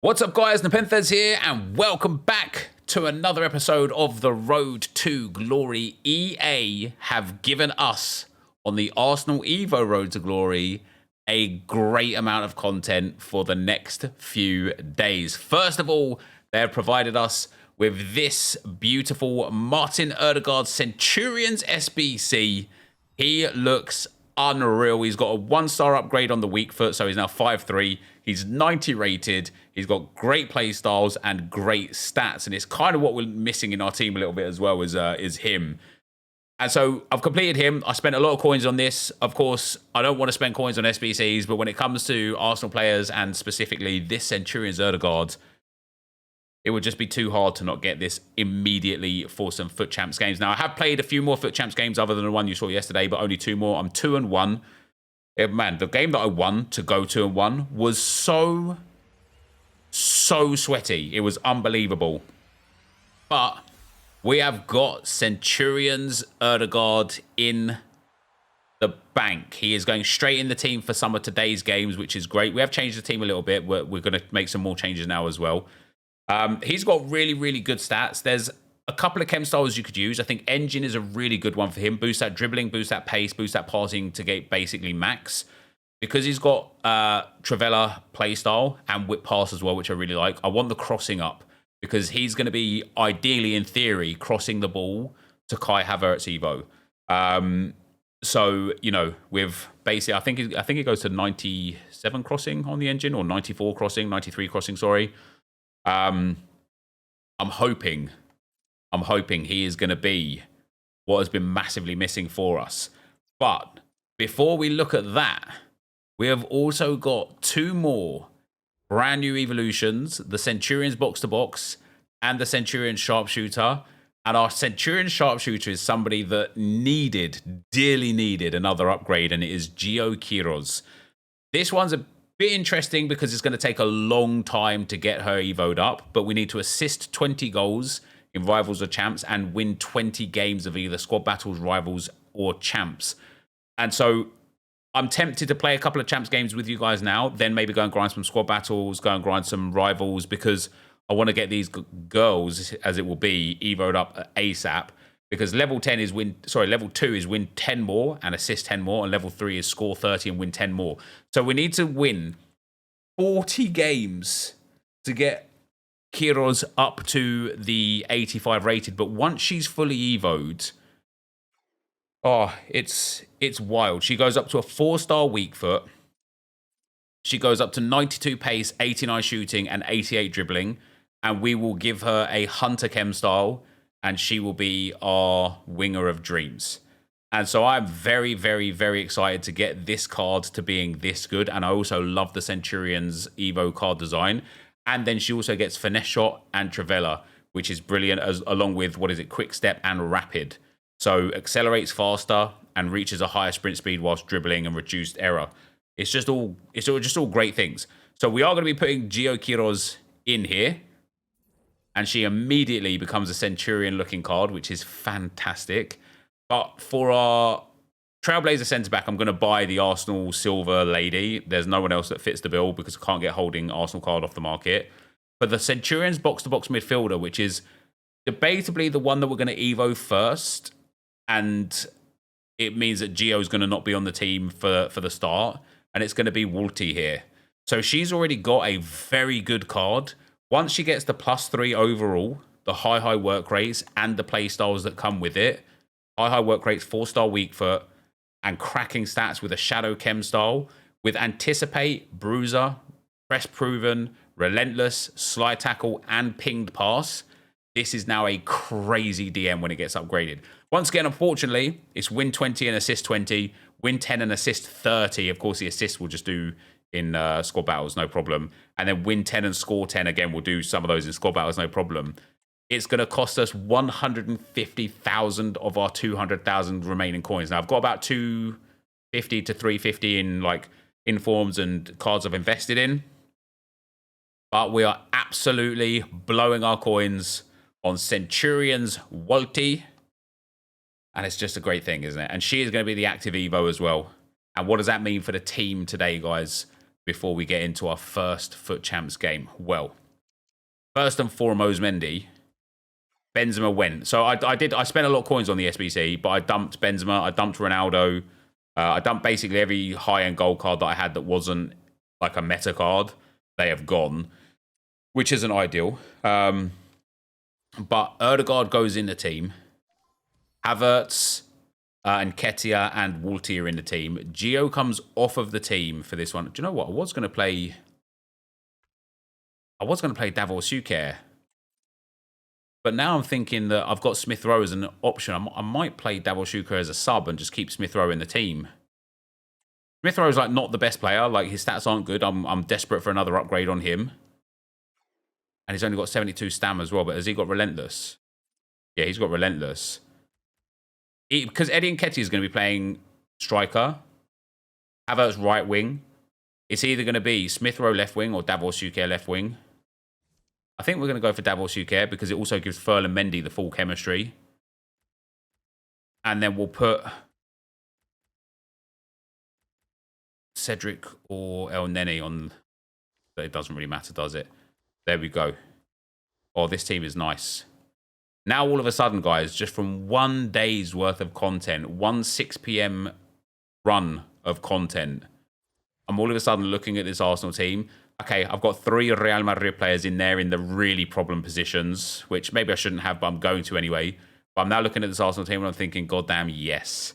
What's up, guys? NepentheZ here, and welcome back to another episode of The Road to Glory. EA have given us, on the Arsenal Evo Road to Glory, a great amount of content for the next few days. First of all, they have provided us with this beautiful Martin Odegaard Centurions SBC. He looks unreal. He's got a 1-star upgrade on the weak foot, so he's now 5'3". He's 90 rated. He's got great play styles and great stats, and it's kind of what we're missing in our team a little bit as well, is him. And so I've completed him. I spent a lot of coins on this. Of course, I don't want to spend coins on SBCs, but when it comes to Arsenal players and specifically this Centurions Odegaard, it would just be too hard to not get this immediately for some FUT Champs games. Now, I have played a few more FUT Champs games other than the one you saw yesterday, but only 2 more. I'm 2-1. Man, the game that I won to go 2-1 was so sweaty. It was unbelievable. But we have got Centurions Odegaard in the bank. He is going straight in the team for some of today's games, which is great. We have changed the team a little bit. We're going to make some more changes now as well. He's got really good stats. There's a couple of chem styles you could use. I think Engine is a really good one for him. Boost that dribbling, boost that pace, boost that passing to get basically max. Because he's got Trivela play style and whip pass as well, which I really like. I want the crossing up because he's going to be ideally, in theory, crossing the ball to Kai Havertz Evo. So, you know, with basically, I think it goes to 97 crossing on the Engine, or 94 crossing, 93 crossing, sorry. I'm hoping he is going to be what has been massively missing for us. But before we look at that, we have also got 2 more brand new evolutions, the Centurions box-to-box and the Centurion Sharpshooter. And our Centurion Sharpshooter is somebody that dearly needed another upgrade, and it is Gio Quiroz. This one's a bit interesting because it's going to take a long time to get her evoed up, but we need to assist 20 goals in Rivals or Champs and win 20 games of either Squad Battles, Rivals, or Champs. And so I'm tempted to play a couple of Champs games with you guys now, then maybe go and grind some Squad Battles, go and grind some Rivals, because I want to get these girls, as it will be, evoed up ASAP. Because level 2 is win 10 more and assist 10 more, and level 3 is score 30 and win 10 more. So we need to win 40 games to get Quiroz up to the 85 rated. But once she's fully evoed, oh, it's wild. She goes up to a 4-star weak foot. She goes up to 92 pace, 89 shooting, and 88 dribbling. And we will give her a Hunter Chem style, and she will be our winger of dreams. And so I'm very excited to get this card to being this good. And I also love the Centurions Evo card design. And then she also gets Finesse Shot and Trivela, which is brilliant, along with, Quick Step and Rapid. So accelerates faster and reaches a higher sprint speed whilst dribbling and reduced error. It's just all great things. So we are going to be putting Gio Quiroz in here, and she immediately becomes a Centurion-looking card, which is fantastic. But for our Trailblazer centre-back, I'm going to buy the Arsenal Silver Lady. There's no one else that fits the bill because I can't get Holding Arsenal card off the market. But the Centurions box-to-box midfielder, which is debatably the one that we're going to Evo first, and it means that Gio's going to not be on the team for the start, and it's going to be Wolty here. So she's already got a very good card. Once she gets the +3 overall, the high work rates, and the play styles that come with it, high work rates, 4-star weak foot, and cracking stats with a Shadow Chem style, with Anticipate, Bruiser, Press Proven, Relentless, Slide Tackle, and Pinged Pass, this is now a crazy DM when it gets upgraded. Once again, unfortunately, it's win 20 and assist 20, win 10 and assist 30. Of course, the assist will just do in Squad Battles, no problem. And then win 10 and score 10, again, we'll do some of those in Squad Battles, no problem. It's going to cost us 150,000 of our 200,000 remaining coins. Now, I've got about 250 to 350 in informs and cards I've invested in. But we are absolutely blowing our coins on Centurions Wolty. And it's just a great thing, isn't it? And she is going to be the active Evo as well. And what does that mean for the team today, guys? before we get into our first Foot Champs game? Well, first and foremost, Mendy. Benzema went. So I spent a lot of coins on the SBC, but I dumped Benzema, I dumped Ronaldo, I dumped basically every high-end gold card that I had that wasn't like a meta card. They have gone, which isn't ideal. But Ødegaard goes in the team. Havertz and Ketia and Walti are in the team. Gio comes off of the team for this one. Do you know what? I was going to play Davor Suker. But now I'm thinking that I've got Smith Rowe as an option. I might play Davor Suker as a sub and just keep Smith Rowe in the team. Smith Rowe's like not the best player. Like his stats aren't good. I'm desperate for another upgrade on him. And he's only got 72 stam as well. But has he got Relentless? Yeah, he's got Relentless. Because Eddie Nketiah is going to be playing striker. Havertz right wing. It's either going to be Smith Rowe left wing or Davor Suker left wing. I think we're going to go for Davor Suker because it also gives Ferland Mendy the full chemistry. And then we'll put Cedric or El Neni on. But it doesn't really matter, does it? There we go. Oh, this team is nice. Now, all of a sudden, guys, just from 1 day's worth of content, one 6 p.m. run of content, I'm all of a sudden looking at this Arsenal team. Okay, I've got 3 Real Madrid players in there in the really problem positions, which maybe I shouldn't have, but I'm going to anyway. But I'm now looking at this Arsenal team and I'm thinking, goddamn, yes,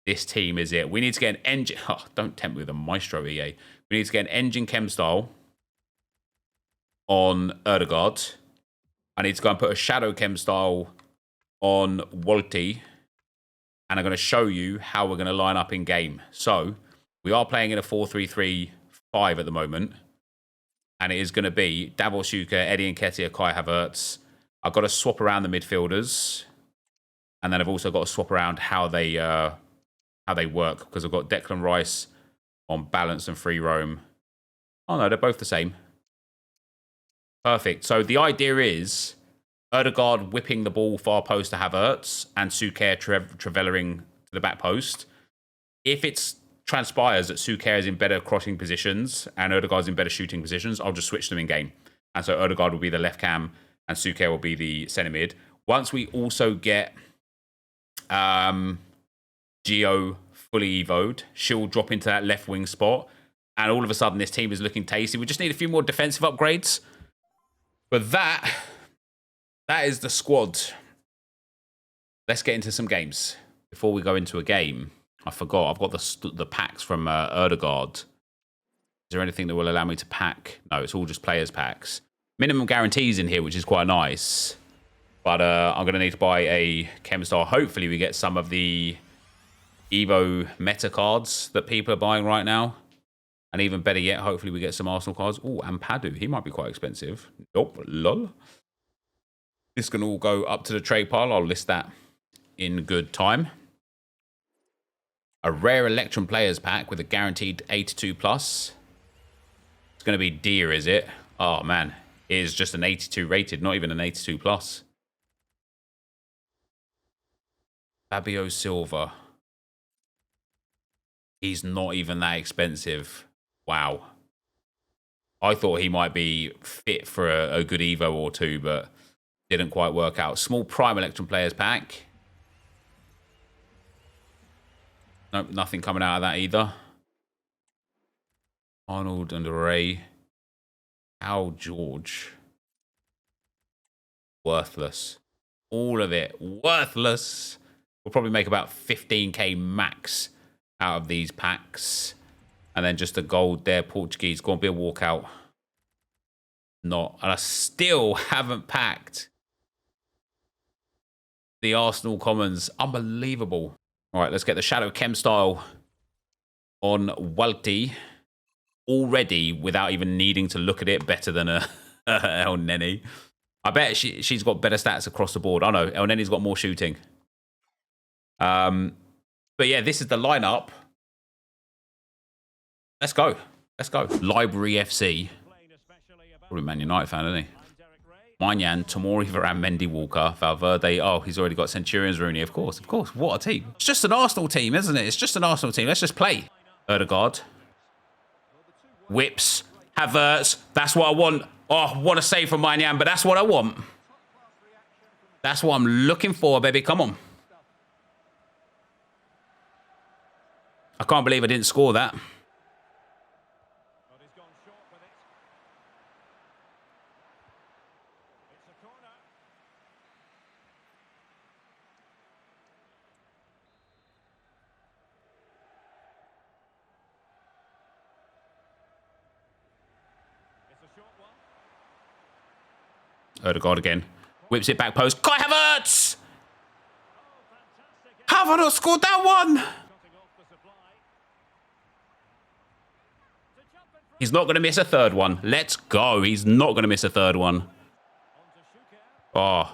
this team is it. We need to get an engine. Oh, don't tempt me with a Maestro, EA. We need to get an engine chem style on Ødegaard. I need to go and put a shadow chem style on Walti. And I'm going to show you how we're going to line up in game. So we are playing in a 4-3-3-5 at the moment. And it is going to be Davor Suker, Eddie Nketiah, Kai Havertz. I've got to swap around the midfielders. And then I've also got to swap around how they work. Because I've got Declan Rice on balance and free roam. Oh no, they're both the same. Perfect. So the idea is Ødegaard whipping the ball far post to Havertz and Suker travelling to the back post. If it transpires that Suker is in better crossing positions and Ødegaard's in better shooting positions, I'll just switch them in game. And so Ødegaard will be the left cam and Suker will be the centre mid. Once we also get Gio fully evoed, she'll drop into that left wing spot. And all of a sudden, this team is looking tasty. We just need a few more defensive upgrades. But that is the squad. Let's get into some games. Before we go into a game, I forgot. I've got the packs from Ødegaard. Is there anything that will allow me to pack? No, it's all just players packs. Minimum guarantees in here, which is quite nice. But I'm going to need to buy a Chem Star. Hopefully, we get some of the Evo meta cards that people are buying right now. And even better yet, hopefully we get some Arsenal cards. Oh, and Padu. He might be quite expensive. Nope. Lol. This can all go up to the trade pile. I'll list that in good time. A rare Electrum Players pack with a guaranteed 82+. It's going to be dear, is it? Oh, man. It is just an 82 rated, not even an 82+. Fabio Silva. He's not even that expensive. Wow. I thought he might be fit for a good Evo or two, but didn't quite work out. Small Prime Electrum Players pack. Nope, nothing coming out of that either. Arnold and Ray. Al George. Worthless. All of it. Worthless. We'll probably make about 15k max out of these packs. And then just a gold there, Portuguese. Going to be a walkout. Not. And I still haven't packed the Arsenal Commons. Unbelievable. All right, let's get the Shadow Chem style on Walti. Already, without even needing to look at it, better than a El Neni. I bet she's got better stats across the board. I know, El Neni's got more shooting. But yeah, this is the lineup. Let's go. Let's go. Library FC. Probably Man United fan, isn't he? Maignan, Tomori, Varane, Mendy, Walker, Valverde. Oh, he's already got Centurions, Rooney. Of course, of course. What a team. It's just an Arsenal team, isn't it? It's just an Arsenal team. Let's just play. Ødegaard. Whips. Havertz. That's what I want. Oh, what a save from Maignan, but that's what I want. That's what I'm looking for, baby. Come on. I can't believe I didn't score that. Odegaard again. Whips it back post. Kai Havertz! Havertz scored that one! He's not going to miss a third one. Let's go. He's not going to miss a third one. Oh,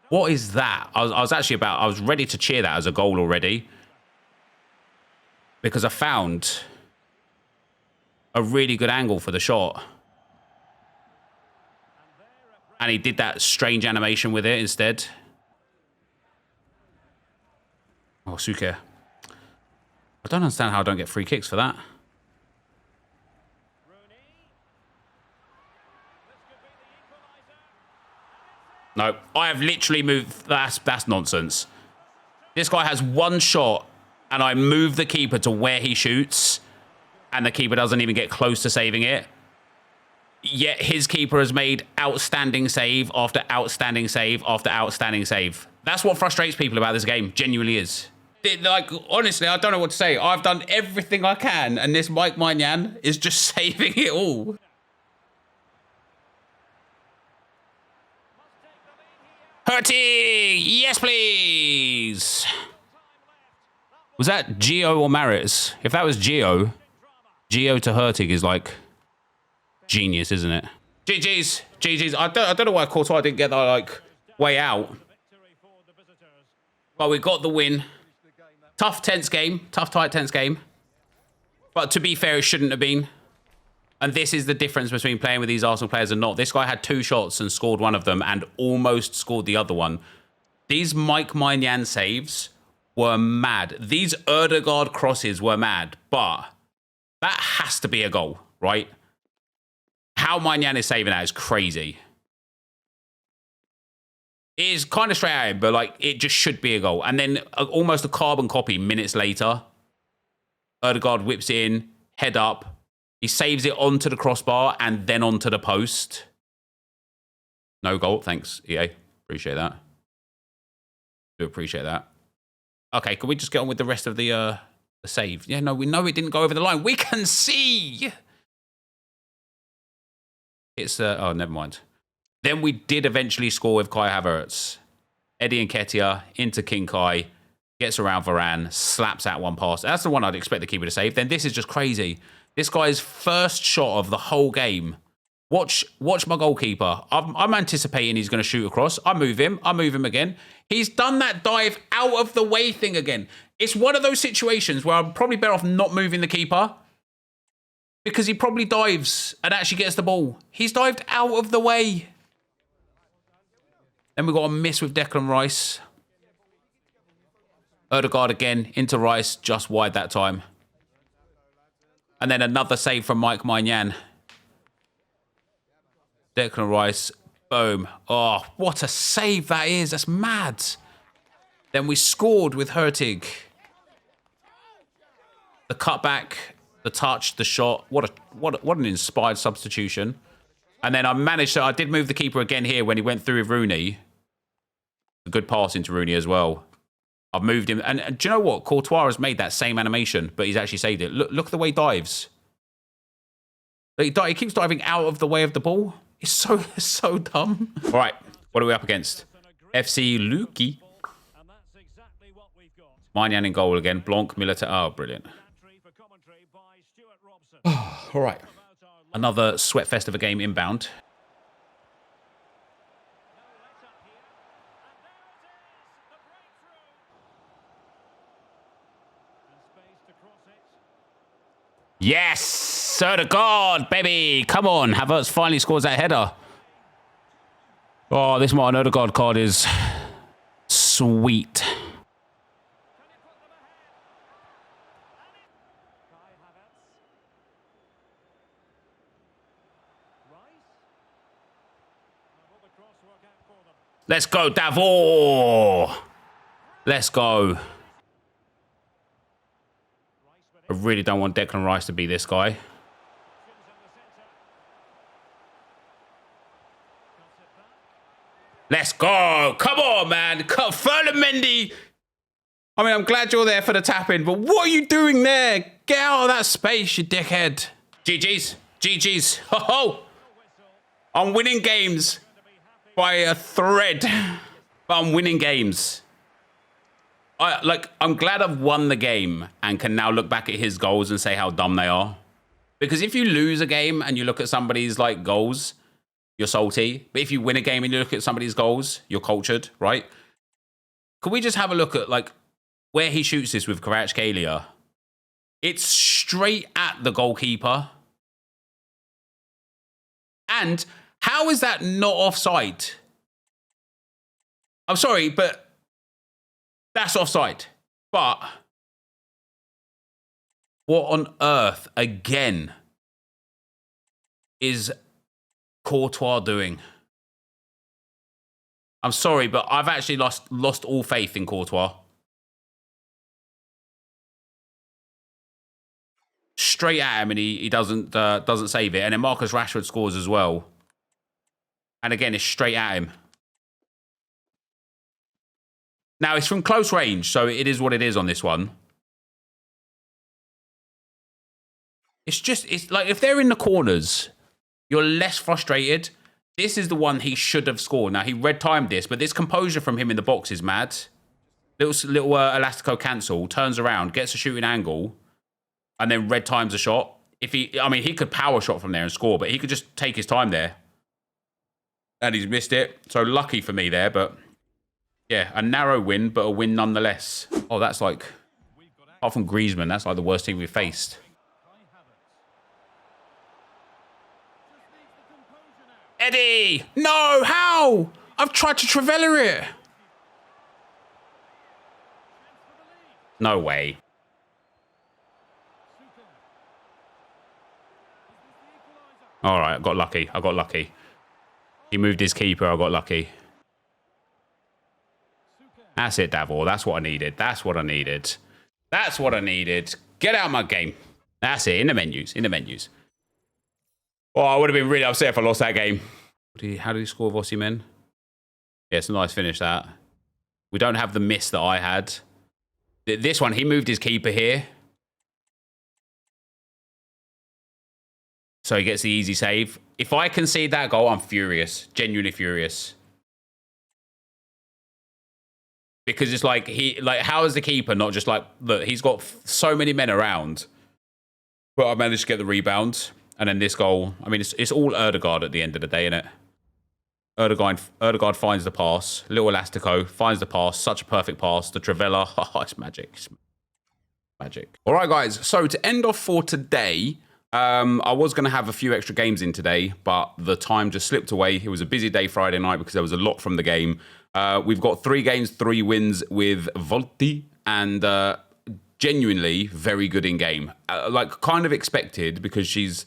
what is that? I was ready to cheer that as a goal already. Because I found a really good angle for the shot. And he did that strange animation with it instead. Oh, Suke. I don't understand how I don't get free kicks for that. No, I have literally moved. That's nonsense. This guy has one shot, and I move the keeper to where he shoots, and the keeper doesn't even get close to saving it. Yet his keeper has made outstanding save after outstanding save after outstanding save. That's what frustrates people about this game. Genuinely is. Like, honestly, I don't know what to say. I've done everything I can, and this Mike Maignan is just saving it all. Hurtig! Yes, please! Was that Gio or Maritz? If that was Gio to Hurtig is like genius, isn't it? GG's. GG's. I don't know why Courtois didn't get that, like, way out. But we got the win. Tough, tense game. Tough, tight, tense game. But to be fair, it shouldn't have been. And this is the difference between playing with these Arsenal players and not. This guy had 2 shots and scored one of them and almost scored the other one. These Mike Maignan saves were mad. These Odegaard crosses were mad. But that has to be a goal, right? How Maignan is saving that is crazy. It is kind of straight at him, but like it just should be a goal. And then almost a carbon copy minutes later. Odegaard whips it in, head up. He saves it onto the crossbar and then onto the post. No goal. Thanks, EA. Appreciate that. Do appreciate that. Okay, can we just get on with the rest of the save? Yeah, no, we know it didn't go over the line. We can see. It's, oh, never mind. Then we did eventually score with Kai Havertz. Eddie Nketiah into King Kai. Gets around Varane. Slaps out one pass. That's the one I'd expect the keeper to save. Then this is just crazy. This guy's first shot of the whole game. Watch my goalkeeper. I'm anticipating he's going to shoot across. I move him. I move him again. He's done that dive out of the way thing again. It's one of those situations where I'm probably better off not moving the keeper. Because he probably dives and actually gets the ball. He's dived out of the way. Then we got a miss with Declan Rice. Odegaard again into Rice, just wide that time. And then another save from Mike Maignan. Declan Rice, boom. Oh, what a save that is. That's mad. Then we scored with Hurtig. The cutback, the touch, the shot. What an inspired substitution. And then I did move the keeper again here when he went through with Rooney. A good pass into Rooney as well. I've moved him. And do you know what? Courtois has made that same animation, but he's actually saved it. Look at the way he dives. He keeps diving out of the way of the ball. It's so dumb. All right, what are we up against? FC Luki. Maignan in goal again. Blanc, Milita. Oh, brilliant. All right. Another sweat fest of a game inbound. Yes! Sir to God, baby! Come on, Havertz finally scores that header. Oh, this Martin Odegaard card is sweet. Let's go, Davor. Let's go. I really don't want Declan Rice to be this guy. Let's go. Come on, man. Mendy. I mean, I'm glad you're there for the tap-in, but what are you doing there? Get out of that space, you dickhead. GG's. GG's. Ho-ho. I'm winning games by a thread, but I'm winning games. I'm glad I've won the game and can now look back at his goals and say how dumb they are. Because if you lose a game and you look at somebody's like goals, you're salty. But if you win a game and you look at somebody's goals, you're cultured, right? Could we just have a look at like where he shoots this with Kvaratskhelia? It's straight at the goalkeeper. And how is that not offside? I'm sorry, but that's offside. But what on earth, again, is Courtois doing? I'm sorry, but I've actually lost all faith in Courtois. Straight at him, and he doesn't save it. And then Marcus Rashford scores as well. And again, it's straight at him. Now, it's from close range, so it is what it is on this one. It's like if they're in the corners, you're less frustrated. This is the one he should have scored. Now, he red-timed this, but this composure from him in the box is mad. Little Elastico cancel, turns around, gets a shooting angle, and then red-times a shot. He could power shot from there and score, but he could just take his time there. And he's missed it. So lucky for me there, but yeah, a narrow win, but a win nonetheless. Oh, that's like, apart from Griezmann, that's like the worst team we've faced. Eddie! No, how? I've tried to Trivela it. No way. All right, I got lucky. He moved his keeper, I got lucky. That's it, Davor. That's what I needed. That's what I needed. Get out of my game. That's it, in the menus. Oh, I would have been really upset if I lost that game. How did he score Osimhen? Yeah, it's a nice finish, that. We don't have the miss that I had. This one, he moved his keeper here. So he gets the easy save. If I concede that goal, I'm furious. Genuinely furious. Because it's like, how is the keeper not just like, look, he's got so many men around. But I managed to get the rebound. And then this goal, I mean, it's all Ødegaard at the end of the day, isn't it? Ødegaard finds the pass. Little Elastico finds the pass. Such a perfect pass. The Trivela. Oh, it's magic. It's magic. All right, guys. So to end off for today, I was going to have a few extra games in today, but the time just slipped away. It was a busy day Friday night because there was a lot from the game. We've got 3 games, 3 wins with Volti, and genuinely very good in game. Like kind of expected because she's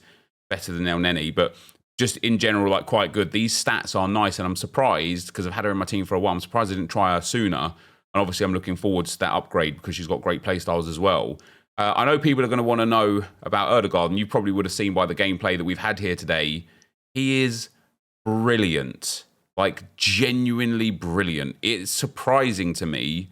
better than El Neni, but just in general, like quite good. These stats are nice, and I'm surprised because I've had her in my team for a while. I'm surprised I didn't try her sooner. And obviously, I'm looking forward to that upgrade because she's got great play styles as well. I know people are going to want to know about Ødegaard, and you probably would have seen by the gameplay that we've had here today. He is brilliant, like genuinely brilliant. It's surprising to me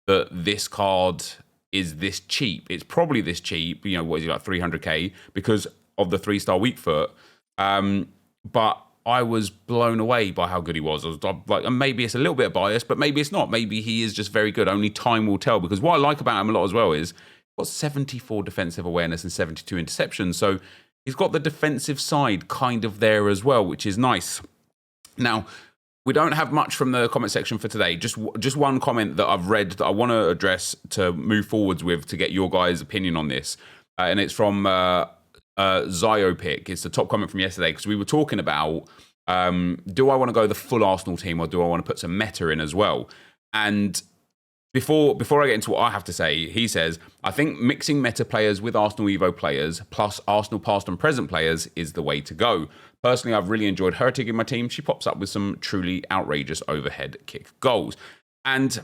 that this card is this cheap. It's probably this cheap, you know, what is it, like 300k because of the 3-star weak foot. But I was blown away by how good he was. I was like, and maybe it's a little bit biased, but maybe it's not. Maybe he is just very good. Only time will tell, because what I like about him a lot as well is he's got 74 defensive awareness and 72 interceptions. So he's got the defensive side kind of there as well, which is nice. Now, we don't have much from the comment section for today. Just one comment that I've read that I want to address to move forwards with to get your guys' opinion on this. And it's from Zyopic. It's the top comment from yesterday, because we were talking about do I want to go the full Arsenal team or do I want to put some meta in as well? And before I get into what I have to say, he says, I think mixing meta players with Arsenal Evo players plus Arsenal past and present players is the way to go. Personally, I've really enjoyed Hurtig in my team. She pops up with some truly outrageous overhead kick goals. And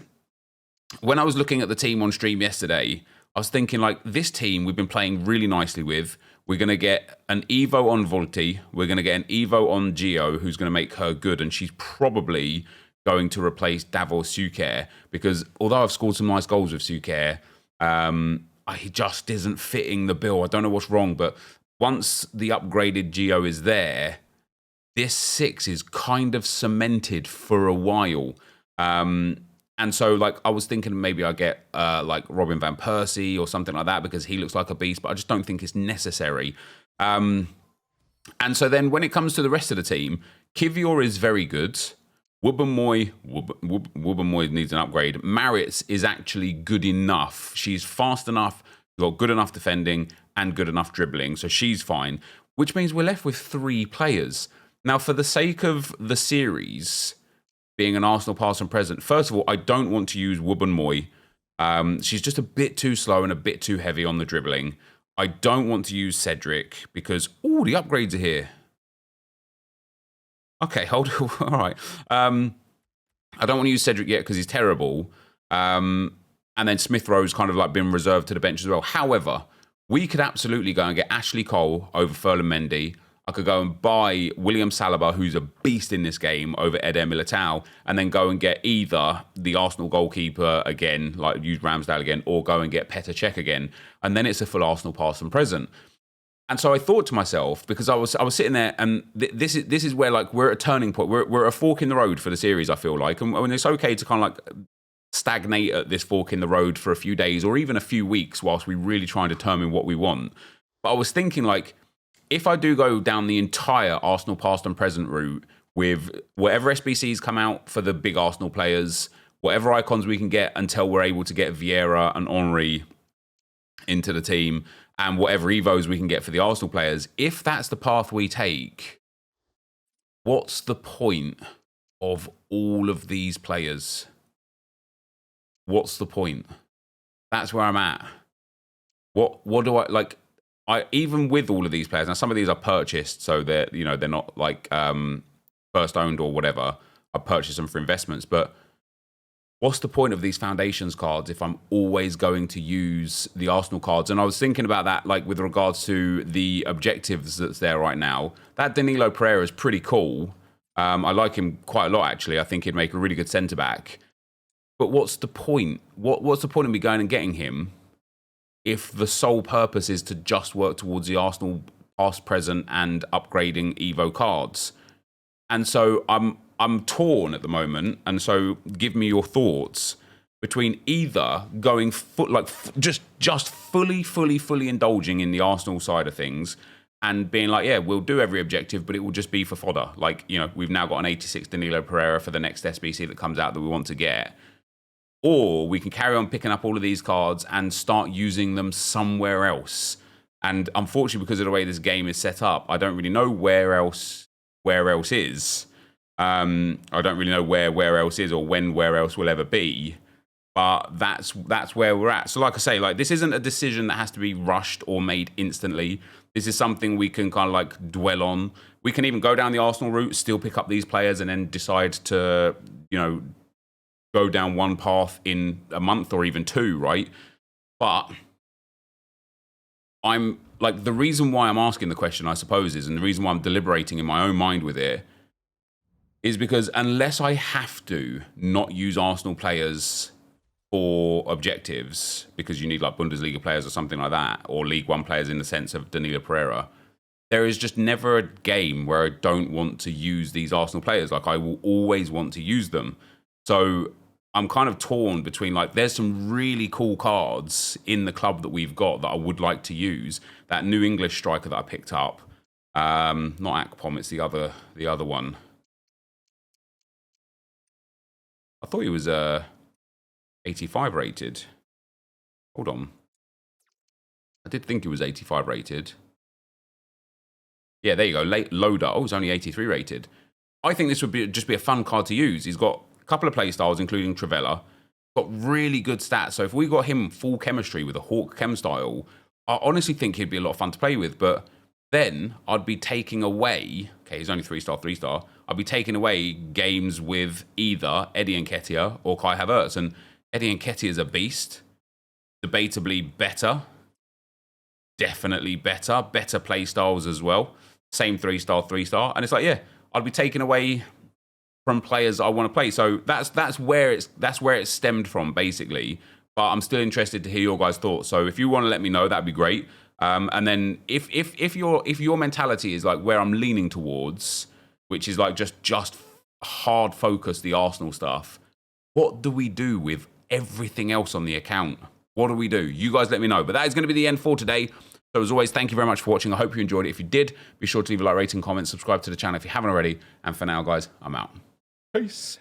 when I was looking at the team on stream yesterday, I was thinking, like, this team we've been playing really nicely with. We're going to get an Evo on Volti. We're going to get an Evo on Gio, who's going to make her good. And she's probably going to replace Davos Suker, because although I've scored some nice goals with Suker, he just isn't fitting the bill. I don't know what's wrong, but once the upgraded Gio is there, this 6 is kind of cemented for a while. And so, like, I was thinking maybe I get like Robin van Persie or something like that, because he looks like a beast, but I just don't think it's necessary. And so then when it comes to the rest of the team, Kivior is very good. Wubbenmoy needs an upgrade. Maritz is actually good enough. She's fast enough, got good enough defending and good enough dribbling, so she's fine, which means we're left with 3 players. Now, for the sake of the series being an Arsenal past and present, first of all, I don't want to use Wubbenmoy. She's just a bit too slow and a bit too heavy on the dribbling. I don't want to use Cedric because, oh, the upgrades are here. Okay, hold on. All right. I don't want to use Cedric yet because he's terrible. And then Smith Rowe's kind of like been reserved to the bench as well. However, we could absolutely go and get Ashley Cole over Ferland Mendy. I could go and buy William Saliba, who's a beast in this game, over Eder Militao, and then go and get either the Arsenal goalkeeper again, like use Ramsdale again, or go and get Petr Cech again. And then it's a full Arsenal past and present. And so I thought to myself, because I was sitting there, and this is where, like, we're at a turning point. We're at a fork in the road for the series, I feel like. And it's okay to kind of like stagnate at this fork in the road for a few days or even a few weeks whilst we really try and determine what we want. But I was thinking, like, if I do go down the entire Arsenal past and present route with whatever SBCs come out for the big Arsenal players, whatever icons we can get until we're able to get Vieira and Henry into the team, and whatever Evos we can get for the Arsenal players, if that's the path we take, what's the point of all of these players? What's the point? That's where I'm at. What do I, like, even with all of these players, now some of these are purchased, so they're not like first owned or whatever. I purchased them for investments, but what's the point of these foundations cards if I'm always going to use the Arsenal cards? And I was thinking about that, like, with regards to the objectives that's there right now. That Danilo Pereira is pretty cool. I like him quite a lot, actually. I think he'd make a really good centre back. But what's the point? What's the point of me going and getting him if the sole purpose is to just work towards the Arsenal past, present, and upgrading Evo cards? And so I'm torn at the moment, and so give me your thoughts between either going just fully indulging in the Arsenal side of things and being like, yeah, we'll do every objective, but it will just be for fodder. Like, we've now got an 86 Danilo Pereira for the next SBC that comes out that we want to get. Or we can carry on picking up all of these cards and start using them somewhere else. And unfortunately, because of the way this game is set up, I don't really know where else is. I don't really know where else is or when where else will ever be. But that's where we're at. So like I say, like, this isn't a decision that has to be rushed or made instantly. This is something we can kind of like dwell on. We can even go down the Arsenal route, still pick up these players, and then decide to, go down one path in a month or even 2, right? But I'm like, the reason why I'm asking the question, I suppose, and the reason why I'm deliberating in my own mind with it, is because unless I have to not use Arsenal players for objectives, because you need like Bundesliga players or something like that, or League One players in the sense of Danilo Pereira, there is just never a game where I don't want to use these Arsenal players. Like, I will always want to use them. So I'm kind of torn between, like, there's some really cool cards in the club that we've got that I would like to use. That new English striker that I picked up, not Akpom, it's the other one. I thought he was 85 rated. Hold on. I did think he was 85 rated. Yeah, there you go. Late Loader. Oh, he's only 83 rated. I think this would just be a fun card to use. He's got a couple of play styles, including Travella. Got really good stats. So if we got him full chemistry with a Hawk chem style, I honestly think he'd be a lot of fun to play with. But then I'd be taking away, okay, he's only 3-star, 3-star, I'd be taking away games with either Eddie Nketiah or Kai Havertz. And Eddie Nketiah is a beast, debatably better, definitely better play styles as well. Same 3-star, 3-star. And it's like, yeah, I'd be taking away from players I want to play. So that's where it's stemmed from, basically. But I'm still interested to hear your guys' thoughts. So if you want to let me know, that'd be great. And then if your mentality is like where I'm leaning towards, which is like just hard focus the Arsenal stuff, what do we do with everything else on the account? What do we do? You guys let me know. But that is going to be the end for today. So as always, thank you very much for watching. I hope you enjoyed it. If you did, be sure to leave a like, rating, comment, subscribe to the channel if you haven't already. And for now, guys, I'm out. Peace.